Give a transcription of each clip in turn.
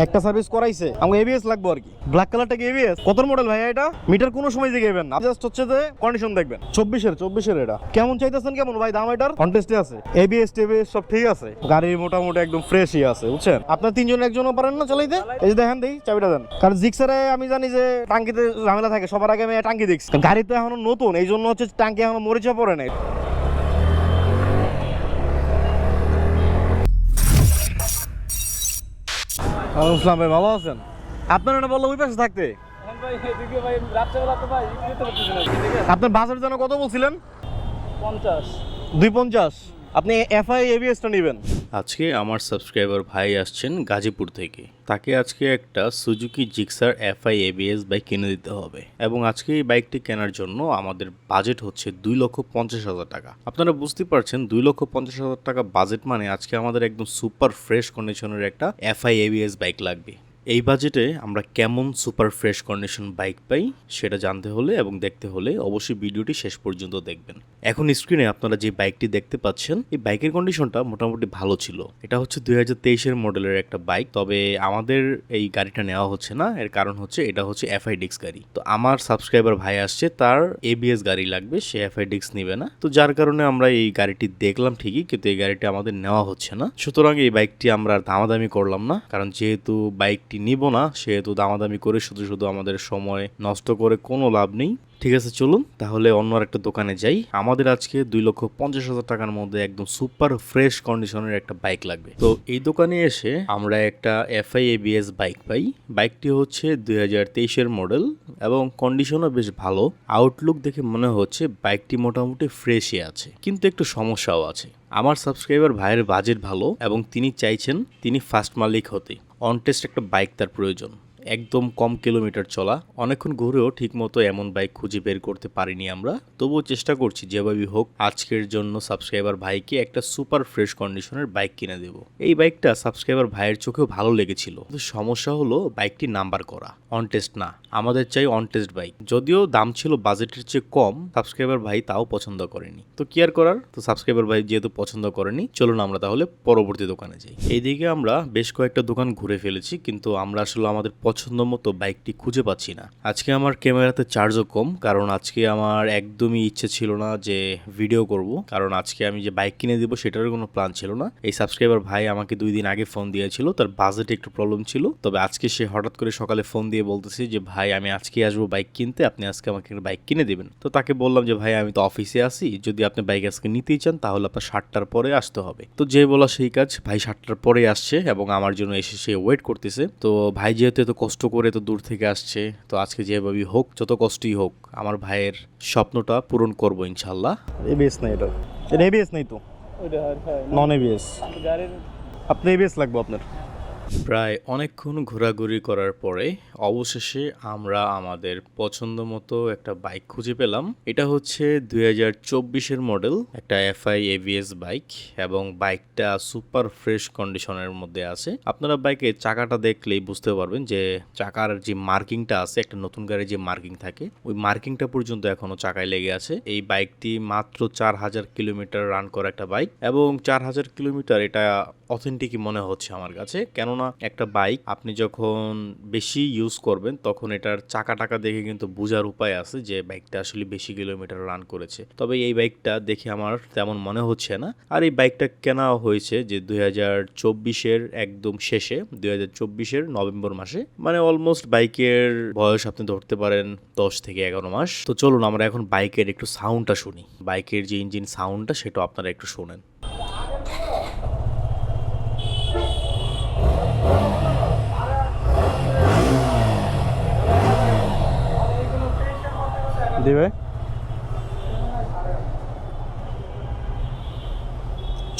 একটা সার্ভিস করাইছে, আমাকে এবিএস লাগবে আর কি। ব্ল্যাক কালারটা কি এবিএস? কত মডেল ভাই এটা? মিটার কোনো সময় জিগাবেন না, জাস্ট হচ্ছে যে কন্ডিশন দেখবেন। 24-এর এটা কেমন চাইতেছেন, কেমন ভাই দাম এটার? কন্টেস্টে আছে, এবিএস টেবিএস সব ঠিক আছে, গাড়ি মোটামুটি একদম ফ্রেশই আছে বুঝছেন। আপনার তিনজন একজনও পারেন না চালাইতে? এই যে দেখেন, দেই চাবিটা দেন। কারণ জিক্সারে আমি জানি যে টাঙ্কিতে ঝামেলা থাকে, সবার আগে আমি টাঙ্কি দেখছি, গাড়ি তো এখনো নতুন, এই জন্য হচ্ছে টাঙ্কি এখনো মরিচা পড়ে নাই। আসসালাম ভাই, ভালো আছেন? আপনার এটা বললো ওই পাশে থাকতে। আপনার বাসের জন্য কত বলছিলেন? 250। আপনি এফআই এবিএসটা নেবেন। আজকে আমার সাবস্ক্রাইবার ভাই আসছেন গাজীপুর থেকে, তাকে আজকে একটা Suzuki Gixxer FI ABS bike কিনে দিতে হবে, এবং আজকে এই বাইকটি কেনার জন্য আমাদের বাজেট হচ্ছে 2,50,000 টাকা। আপনারা বুঝতে পারছেন 2,50,000 টাকা বাজেট মানে আজকে আমাদের একদম সুপার ফ্রেশ কন্ডিশনের একটা এফআই এবিএস বাইক লাগবে। এই বাজেটে আমরা কেমন সুপার ফ্রেশ কন্ডিশন বাইক পাই সেটা জানতে হলে এবং দেখতে হলে অবশ্যই ভিডিওটি শেষ পর্যন্ত দেখবেন। এখন স্ক্রিনে আপনারা যে বাইকটি দেখতে পাচ্ছেন, এই বাইকের কন্ডিশনটা মোটামুটি ভালো ছিল। এটা হচ্ছে 2023-এর মডেলের একটা বাইক, তবে আমাদের এই গাড়িটা নেওয়া হচ্ছে না, এর কারণ হচ্ছে এটা হচ্ছে এফআই ডিক্স গাড়ি। তো আমার সাবস্ক্রাইবার ভাই আসছে, তার এবিএস গাড়ি লাগবে, সে এফআই ডিক্স নিবে না, তো যার কারণে আমরা এই গাড়িটি দেখলাম ঠিকই, কিন্তু এই গাড়িটি আমাদের নেওয়া হচ্ছে না। সুতরাং এই বাইকটি আমরা দামাদামি করলাম না, কারণ যেহেতু বাইকটি নিব না সেহেতু দামাদামি করে শুধু শুধু আমাদের সময় নষ্ট করে কোনো লাভ নেই। ঠিক আছে, চলুন তাহলে অন্য একটা দোকানে যাই। আমাদের আজকে 2,50,000 টাকার মধ্যে একদম সুপার ফ্রেশ কন্ডিশনের একটা বাইক লাগবে। তো এই দোকানে এসে আমরা একটা এফআই এবিএস বাইক পাই। বাইকটি হচ্ছে 2023-এর মডেল এবং কন্ডিশনও বেশ ভালো। আউটলুক দেখে মনে হচ্ছে বাইকটি মোটামুটি ফ্রেশই আছে, কিন্তু একটু সমস্যাও আছে। আমার সাবস্ক্রাইবার ভাইয়ের বাজেট ভালো এবং তিনি চাইছেন তিনি ফার্স্ট মালিক হতে। অন টেস্ট একটা বাইক তার প্রয়োজন, একদম কম কিলোমিটার চলা। অনেকক্ষণ ঘুরেও ঠিকমতো এমন বাইক খুঁজে বের করতে পারিনি আমরা, তবুও চেষ্টা করছি যেভাবেই হোক আজকের জন্য সাবস্ক্রাইবার ভাইকে একটা সুপার ফ্রেশ কন্ডিশনের বাইক কিনে দেব। এই বাইকটা সাবস্ক্রাইবার ভাইয়ের চোখেও ভালো লেগেছিল, কিন্তু সমস্যা হলো বাইকটি নাম্বার করা, অন টেস্ট না। আমাদের চাই অন টেস্ট বাইক, যদিও দাম ছিল বাজেটের চেয়ে কম, সাবস্ক্রাইবার ভাই তাও পছন্দ করেনি। তো কি আর করার, তো সাবস্ক্রাইবার ভাই যেহেতু পছন্দ করেনি, চলুন আমরা তাহলে পরবর্তী দোকানে যাই। এইদিকে আমরা বেশ কয়েকটা দোকান ঘুরে ফেলেছি, কিন্তু আমরা আসলে আমাদের পছন্দ মতো বাইকটি খুঁজে পাচ্ছি না। আজকে আমার ক্যামেরাতে চার্জও কম, কারণ আজকে আমার একদমই ইচ্ছে ছিল না যে ভিডিও করব, কারণ আজকে আমি যে বাইক কিনে দিব সেটার কোনো প্ল্যান ছিল না। এই সাবস্ক্রাইবার ভাই আমাকে 2 দিন আগে ফোন দিয়েছিল, তার বাজেটে একটু প্রবলেম ছিল, তবে আজকে সে হঠাৎ করে সকালে ফোন দিয়ে বলতেছে যে ভাই আমি আজকে আসবো বাইক কিনতে, আপনি আজকে আমাকে একটা বাইক কিনে দিবেন। তো তাকে বললাম যে ভাই আমি তো অফিসে আছি, যদি আপনি বাইক আজকে নিতেই চান তাহলে আপনার 7টার পরে আসতে হবে। তো যে বলা সেই কাজ, ভাই 7টার পরে আসছে এবং আমার জন্য এসে সে ওয়েট করতেছে। তো ভাই যেহেতু এত কষ্ট করে তো দূর থেকে আসছে, তো আজকে যেভাবেই হোক, যত কষ্টই হোক, আমার ভাইয়ের স্বপ্নটা পূরণ করবো ইনশাল্লাহ। এবিএস নাই এটা, এবিএস নাই তো, নন এবিএস। আপনি এবিএস লাগবে আপনার। প্রায় অনেকক্ষণ ঘোরাঘুরি করার পরে অবশেষে আমরা আমাদের পছন্দ মতো একটা বাইক খুঁজে পেলাম। এটা হচ্ছে 2024-এর মডেল, একটা এফআই এভিএস বাইক, এবং বাইকটা সুপার ফ্রেশ কন্ডিশনের মধ্যে আছে। আপনারা বাইকের চাকাটা দেখলেই বুঝতে পারবেন যে চাকার যে মার্কিংটা আছে, একটা নতুন গাড়ির যে মার্কিং থাকে, ওই মার্কিংটা পর্যন্ত এখনো চাকায় লেগে আছে। এই বাইকটি মাত্র 4,000 কিলোমিটার রান করা একটা বাইক, এবং 4,000 কিলোমিটার এটা অথেন্টিকই মনে হচ্ছে আমার কাছে। কেননা একটা বাইক আপনি যখন বেশি ইউজ করবেন তখন এটার চাকা টাকা দেখে কিন্তু বোঝার উপায় আছে যে বাইকটা আসলে বেশি কিলোমিটার রান করেছে। তবে এই বাইকটা দেখে আমার তেমন মনে হচ্ছে না। আর এই বাইকটা কেনা হয়েছে যে 2024-এর একদম শেষে, 2024-এর নভেম্বর মাসে, মানে অলমোস্ট বাইকের বয়স আপনি ধরতে পারেন 10 থেকে 11 মাস। তো চলুন আমরা এখন বাইকের একটু সাউন্ডটা শুনি, বাইকের যে ইঞ্জিন সাউন্ডটা সেটা আপনারা একটু শোনেন। দিবে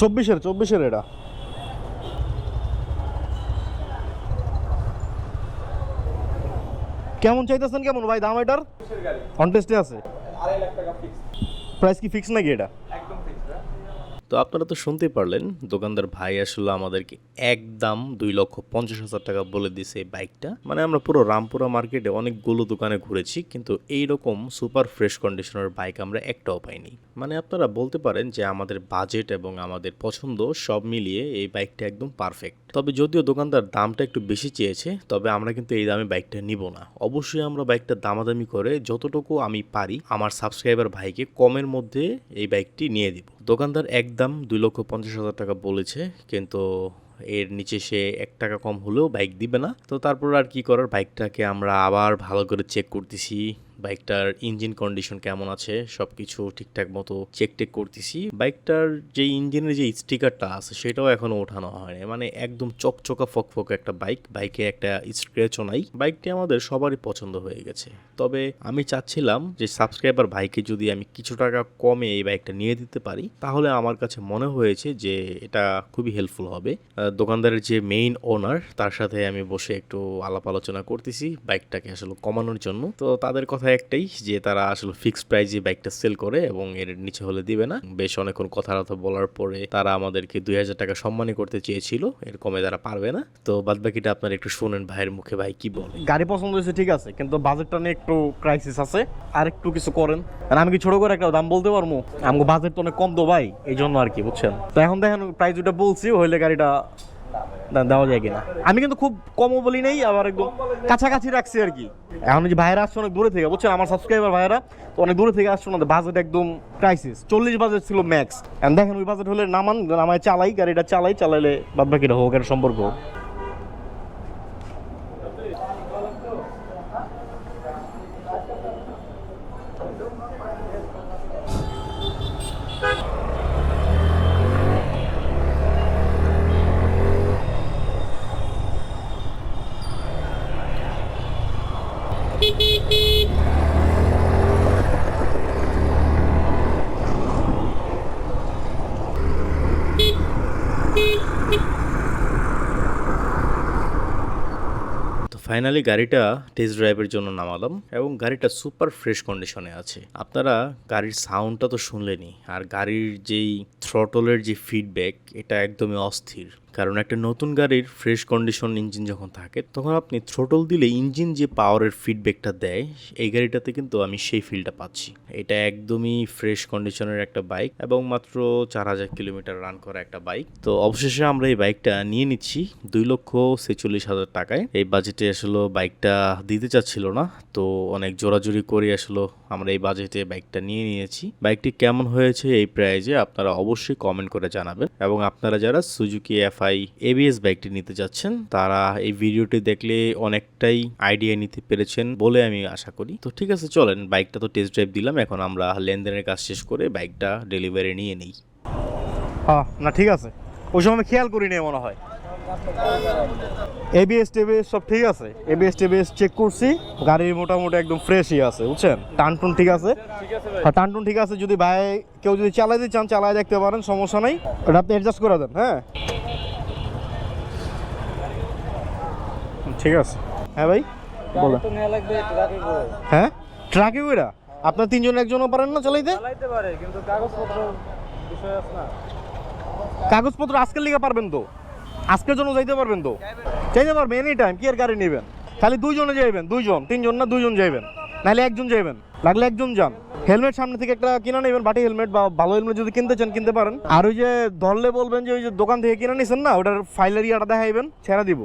24-এর এটা কেমন চাইতেছেন, কেমন ভাই দাম এটার? কন্টেস্টে আছে, 2.5 লাখ টাকা ফিক্স। প্রাইস কি ফিক্স নাকি এটা? তো তো আপনারা তো শুনতেই পারলেন দোকানদার ভাই আসলে আমাদেরকে একদম 2,50,000 টাকা বলে দিছে এই বাইকটা। মানে আমরা পুরো রামপুরা মার্কেটে অনেকগুলো দোকানে ঘুরেছি, কিন্তু এইরকম সুপার ফ্রেশ কন্ডিশনের বাইক আমরা একটাও পাইনি। মানে আপনারা বলতে পারেন যে আমাদের বাজেট এবং আমাদের পছন্দ সব মিলিয়ে এই বাইকটা একদম পারফেক্ট। তবে যদিও দোকানদার দামটা একটু বেশি চেয়েছে, তবে আমরা কিন্তু এই দামে বাইকটা নিব না। অবশ্যই আমরা বাইকটা দামাদামি করে যতটুকু আমি পারি আমার সাবস্ক্রাইবার ভাইকে কমের মধ্যে এই বাইকটি নিয়ে দিব। দোকানদার একদম 2,50,000 টাকা বলেছে, কিন্তু এর নিচে সে 1 টাকা কম হলেও বাইক দিবে না। তো তারপর আর কি করার, বাইকটাকে আমরা আবার ভালো করে চেক করতেছি, বাইকটার ইঞ্জিন কন্ডিশন কেমন আছে সব কিছু ঠিকঠাক মতো চেক টেক করতেছি। বাইকটার যে ইঞ্জিনের যে স্টিকারটা আছে সেটাও এখনো ওঠানো হয়নি। মানে একদম চকচকা ফকফক একটা বাইক, বাইকে একটা স্ক্র্যাচও নাই। বাইকটি আমাদের সবারই পছন্দ হয়ে গেছে। তবে আমি চাচ্ছিলাম যে সাবস্ক্রাইবার ভাইকে যদি আমি কিছু টাকা কমে এই বাইকটা নিয়ে দিতে পারি, তাহলে আমার কাছে মনে হয়েছে যে এটা খুবই হেল্পফুল হবে। দোকানদারের যে মেইন ওনার তার সাথে আমি বসে একটু আলাপ আলোচনা করতেছি বাইকটাকে আসলে কমানোর জন্য। তো তাদের কথা একটাই যে তারা আসলে ফিক্সড প্রাইসে বাইকটা সেল করে এবং এর নিচে হলে দিবে না। বেশ অনেকক্ষণ কথাবার্তা বলার পরে তারা আমাদেরকে 2,000 টাকা সম্মানী করতে চেয়েছিল, এর কমে তারা পারবে না। তো বাদবাকিটা আপনারা একটু শুনেন ভাইয়ের মুখে, ভাই কি বলে। গাড়ি পছন্দ হয়েছে ঠিক আছে, কিন্তু বাজেটটা নিয়ে একটু ক্রাইসিস আছে, আর একটু কিছু করেন। আর আমি কি ছোট করে একটা দাম বলতে পারবো? আমাকে বাজেট তো অনেক কম তো ভাই, এই জন্য আর কি, বুঝছেন। তো এখন দেখেন প্রাইস যেটা বলছি হইলে গাড়িটা দেওয়া যায় কিনা। আমি কিন্তু খুব কমও বলি নেই, আবার একদম কাছাকাছি রাখছি আর কি। এখন যে ভাইয়েরা আসছে অনেক দূরে থেকে, বুঝছেন, আমার সাবস্ক্রাইবার ভাইয়েরা তো অনেক দূরে থেকে আসছে, ওনাদের বাজেট একদম ক্রাইসিস। 40 বাজেট ছিল ম্যাক্স। এখন দেখেন ওই বাজেট হলে নামায় চালাই, গাড়িটা চালাইলে বাদ বাকিটা হোক, একটা সম্পর্ক হোক। ফাইনালি গাড়িটা টেস্ট ড্রাইভের জন্য নামালাম এবং গাড়িটা সুপার ফ্রেশ কন্ডিশনে আছে। আপনারা গাড়ির সাউন্ডটা তো শুনলেনই, আর গাড়ির যেই থ্রটলের যে ফিডব্যাক এটা একদমই অস্থির। কারণ একটা নতুন গাড়ির ফ্রেশ কন্ডিশন ইঞ্জিন যখন থাকে তখন আপনি থ্রটল দিলে ইঞ্জিন যে পাওয়ারের ফিডব্যাকটা দেয়, এই গাড়িটাতে কিন্তু আমি সেই ফিলটা পাচ্ছি। এটা একদমই ফ্রেশ কন্ডিশনের একটা বাইক এবং মাত্র 4,000 কিলোমিটার রান করা একটা বাইক। তো অবশেষে আমরা এই বাইকটা নিয়ে নিচ্ছি 2,46,000 টাকায়। এই বাজেটে আসলে বাইকটা দিতে চাচ্ছিল না, তো অনেক জোরাজুরি করে আসলে আমরা এই বাজেটে বাইকটা নিয়ে নিয়েছি। বাইকটি কেমন হয়েছে এই প্রাইজে আপনারা অবশ্যই কমেন্ট করে জানাবেন, এবং আপনারা যারা সুজুকি এফআই এবিএস বাইকটি নিতে যাচ্ছেন তারা এই ভিডিওটি দেখলে অনেকটাই আইডিয়া নিতে পেরেছেন বলে আমি আশা করি। তো ঠিক আছে, চলেন বাইকটা তো টেস্ট ড্রাইভ দিলাম, এখন আমরা লেনদেনের কাজ শেষ করে বাইকটা ডেলিভারি নিয়ে নিই। হ্যাঁ না ঠিক আছে, ওই সময় আমি খেয়াল করি নি মনে হয়। এবিএস টেবিএস সব ঠিক আছে, এবিএস টেবিএস চেক করছি, গাড়ির মোটামুটি একদম ফ্রেশই আছে, বুঝছেন। টানটুন ঠিক আছে, হ্যাঁ টানটুন ঠিক আছে। যদি ভাই কেউ যদি চালাইতে চান চালাই দেখতে পারেন, সমস্যা নাই, ওটা আপনি অ্যাডজাস্ট করে দেন। হ্যাঁ ঠিক আছে। হ্যাঁ ভাই বলেন। হ্যাঁ ট্রাকে ওইরা আপনার 3 জন একজনও পারেন না চালাইতে? পারে, কিন্তু কাগজপত্র বিষয় আছে না। কাগজপত্র আজকের লিগে পারবেন তো, আজকের জন্য যাইতে পারবেন তো, চাইতে পারবেন এনি টাইম। কি আর গাড়ি নেবেন? খালি 2 জনে যাইবেন, 2 জন 3 জন না, 2 জন যাইবেন, নাহলে 1 জন যাইবেন, লাগলে 1 জন যান। হেলমেট সামনে থেকে একটা কিনা নেবেন, বাটি হেলমেট বা ভালো হেলমেট যদি কিনতে চান কিনতে পারেন। আর ওই যে ধরলে বলবেন যে ওই যে দোকান থেকে কিনে নিছেন না, ওটার ফাইলের ইয়াটা দেখাইবেন, ছেড়া দিব।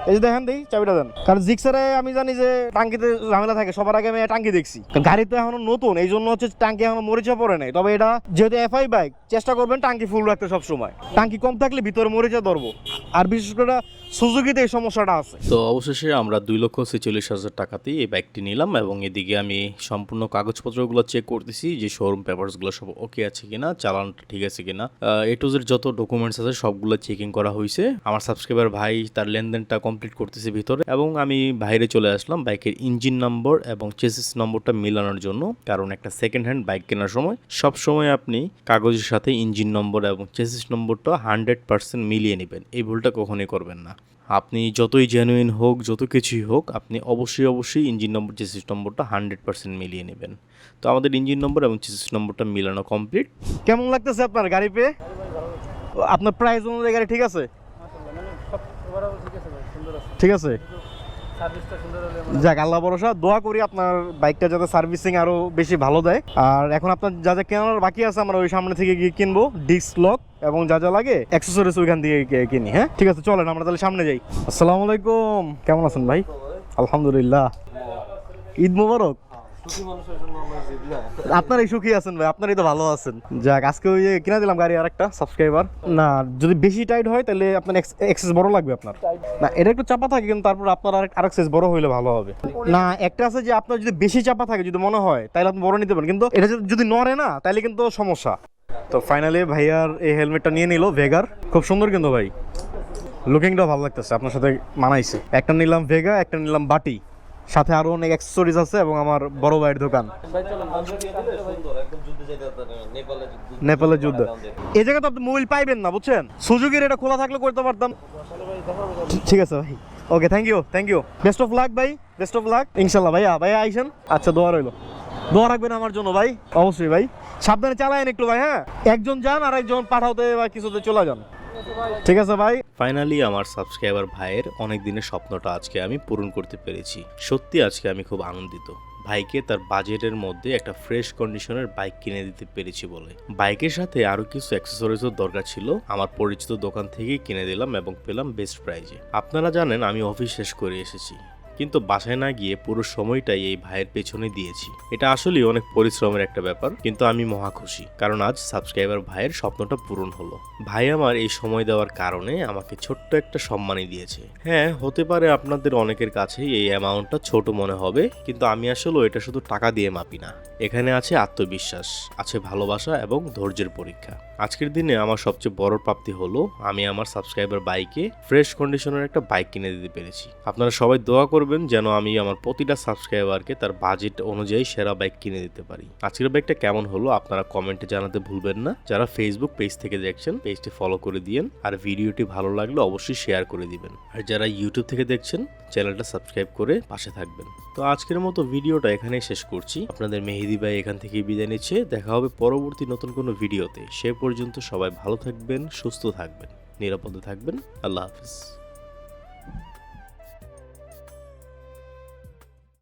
এই যে দেখেন, চাবিটা দেন। কারণ জিক্সারে আমি জানি যে টাঙ্কিতে ঝামেলা থাকে, সবার আগে আমি টাঙ্কি দেখছি। গাড়ি তো এখনো নতুন, এই জন্য হচ্ছে টাঙ্কি এখনো মরিচা পড়ে নাই। তবে এটা যেহেতু এফআই বাইক, চেষ্টা করবেন টাঙ্কি ফুল রাখতে সব সময়। টাঙ্কি কম থাকলে ভিতরে মরিচা ধরবো, আর বিশেষ করে সুজুকিতে এই সমস্যাটা আছে। তো অবশেষে আমরা 2,46,000 টাকাতেই এই বাইকটি নিলাম, এবং এদিকে আমি সম্পূর্ণ কাগজপত্রগুলো চেক করতেছি যে শোরুম পেপারসগুলো সব ওকে আছে কিনা, চালানটা ঠিক আছে কিনা, এ টু জেড যত ডকুমেন্টস আছে সবগুলো চেকিং করা হয়েছে। আমার সাবস্ক্রাইবার ভাই তার লেনদেনটা কমপ্লিট করতেছে ভিতরে, এবং আমি বাইরে চলে আসলাম বাইকের ইঞ্জিন নম্বর এবং চেসিস নম্বরটা মিলানোর জন্য। কারণ একটা সেকেন্ড হ্যান্ড বাইক কেনার সময় সব সময় আপনি কাগজের সাথে ইঞ্জিন নম্বর এবং চেসিস নম্বরটা 100% মিলিয়ে নেবেন, এই ভুলটা কখনোই করবেন না। আপনি যতই জেনুইন হোক, যত কিছুই হোক, আপনি অবশ্যই ইঞ্জিন নম্বর চেসিস নম্বরটা 100% মিলিয়ে নেবেন। তো আমাদের ইঞ্জিন নম্বর এবং চেসিস নম্বরটা মিলানো কমপ্লিট। কেমন লাগতেছে আপনার গাড়ি পেয়ে? আপনার প্রাইস অনুযায়ী গাড়ি ঠিক আছে? মাশাআল্লাহ, মানে সব ওভারঅল ঠিক আছে ভাই, সুন্দর আছে। ঠিক আছে, সার্ভিসটা সুন্দর হলে যাক আল্লাহ ভরসা। দোয়া করি আপনার বাইকটা যাতে সার্ভিসিং আরো বেশি ভালো দেয়। আর এখন আপনার যা যা কেনার বাকি আছে আমরা ওই সামনে থেকে গিয়ে কিনবো, ডিস্ক লক এবং যা যা লাগে অ্যাক্সেসরিজ ওইখান দিয়ে কিনি। হ্যাঁ ঠিক আছে, চলেন আমরা তাহলে সামনে যাই। আসসালামু আলাইকুম, কেমন আছেন ভাই? আলহামদুলিল্লাহ, ঈদ মোবারক। আপনারই সুখী আছেন ভাই, আপনারই তো ভালো আছেন। যাক, আজকে ওই যে কিনা দিলাম গাড়ি আর একটা সাবস্ক্রাইবার। না যদি বেশি টাইট হয় তাহলে আপনার এক্সেস বড় লাগবে আপনার। না এটা একটু চাপা থাকে, কিন্তু তারপর আপনার আরেক সাইজ বড় হইলে ভালো হবে। না একটা আছে যে আপনার যদি বেশি চাপা থাকে যদি মনে হয় তাহলে আপনি বড় নিতে পারেন, কিন্তু এটা যদি নড়ে না তাহলে কিন্তু সমস্যা। তো ফাইনালি ভাইয়ার এই হেলমেটটা নিয়ে নিল ভেগার, খুব সুন্দর কিন্তু ভাই, লুকিংটাও ভালো লাগতেছে, আপনার সাথে মানাইছে। একটা নিলাম ভেগা, একটা নিলাম বাটি, সাথে আরো অনেক অ্যাক্সেসরিজ আছে এবং আমার বড় ভাইয়ের দোকান। নেপালের যুদ্ধ এই জায়গায় তো আপনি মোবাইল পাইবেন না বুঝছেন, সুজুকির এটা খোলা থাকলে করতে পারতাম। ঠিক আছে ভাই, okay, thank you, best of luck ভাই, বেস্ট অফ লাক ইনশাল্লাহ। ভাইয়া আইসেন, আচ্ছা দোয়া রইলো, দোয়া রাখবেন আমার জন্য ভাই, অবশ্যই ভাই। সাবধানে চালায়েন একটু ভাই, হ্যাঁ একজন যান আর একজন পাঠাওতে বা কিছুতে চলে যান। ঠিক আছে ভাই। ফাইনালি আমার সাবস্ক্রাইবার ভাইয়ের অনেক দিনের স্বপ্নটা আজকে আমি পূরণ করতে পেরেছি। সত্যি আজকে আমি খুব আনন্দিত। ভাইকে তার বাজেটের মধ্যে একটা ফ্রেশ কন্ডিশনের বাইক কিনে দিতে পেরেছি বলে। বাইকের সাথে আরো কিছু অ্যাক্সেসরিজও দরকার ছিল, আমার পরিচিত দোকান থেকেই কিনে দিলাম এবং পেলাম বেস্ট প্রাইজে। আপনারা জানেন আমি অফিস শেষ করে এসেছি, কিন্তু বাসায় না গিয়ে পুরো সময়টাই এই ভাইয়ের পেছনে দিয়েছি। এটা আসলেই অনেক পরিশ্রমের একটা ব্যাপার, কিন্তু আমি মহা খুশি, কারণ আজ সাবস্ক্রাইবার ভাইয়ের স্বপ্নটা পূরণ হলো। ভাই আমার এই সময় দেওয়ার কারণে আমাকে ছোট্ট একটা সম্মানই দিয়েছে। হ্যাঁ হতে পারে আপনাদের অনেকের কাছেই এই অ্যামাউন্টটা ছোট মনে হবে, কিন্তু আমি আসলে এটা শুধু টাকা দিয়ে মাপি না। এখানে আছে আত্মবিশ্বাস, আছে ভালোবাসা এবং ধৈর্যের পরীক্ষা। আজকের দিনে আমার সবচেয়ে বড় প্রাপ্তি হলো আমি আমার সাবস্ক্রাইবার বাইকে ফ্রেশ কন্ডিশনের একটা বাইক কিনে দিতে পেরেছি। আপনারা সবাই দোয়া করবেন যেন আমি আমার প্রতিটা সাবস্ক্রাইবারকে তার বাজেট অনুযায়ী সেরা বাইক কিনে দিতে পারি। আজকের বাইকটা কেমন হলো আপনারা কমেন্টে জানাতে ভুলবেন না। যারা ফেসবুক পেজ থেকে দেখছেন পেজটি ফলো করে দিয়েন, আর ভিডিওটি ভালো লাগলে অবশ্যই শেয়ার করে দিবেন। আর যারা ইউটিউব থেকে দেখছেন চ্যানেলটা সাবস্ক্রাইব করে পাশে থাকবেন। তো আজকের মতো ভিডিওটা এখানেই শেষ করছি। আপনাদের মেহেদি ভাই এখান থেকে বিদায় নিচ্ছে। দেখা হবে পরবর্তী নতুন কোনো ভিডিওতে। সে পর্যন্ত সবাই ভালো থাকবেন, সুস্থ থাকবেন, নিরাপদে থাকবেন। আল্লাহ হাফিজ।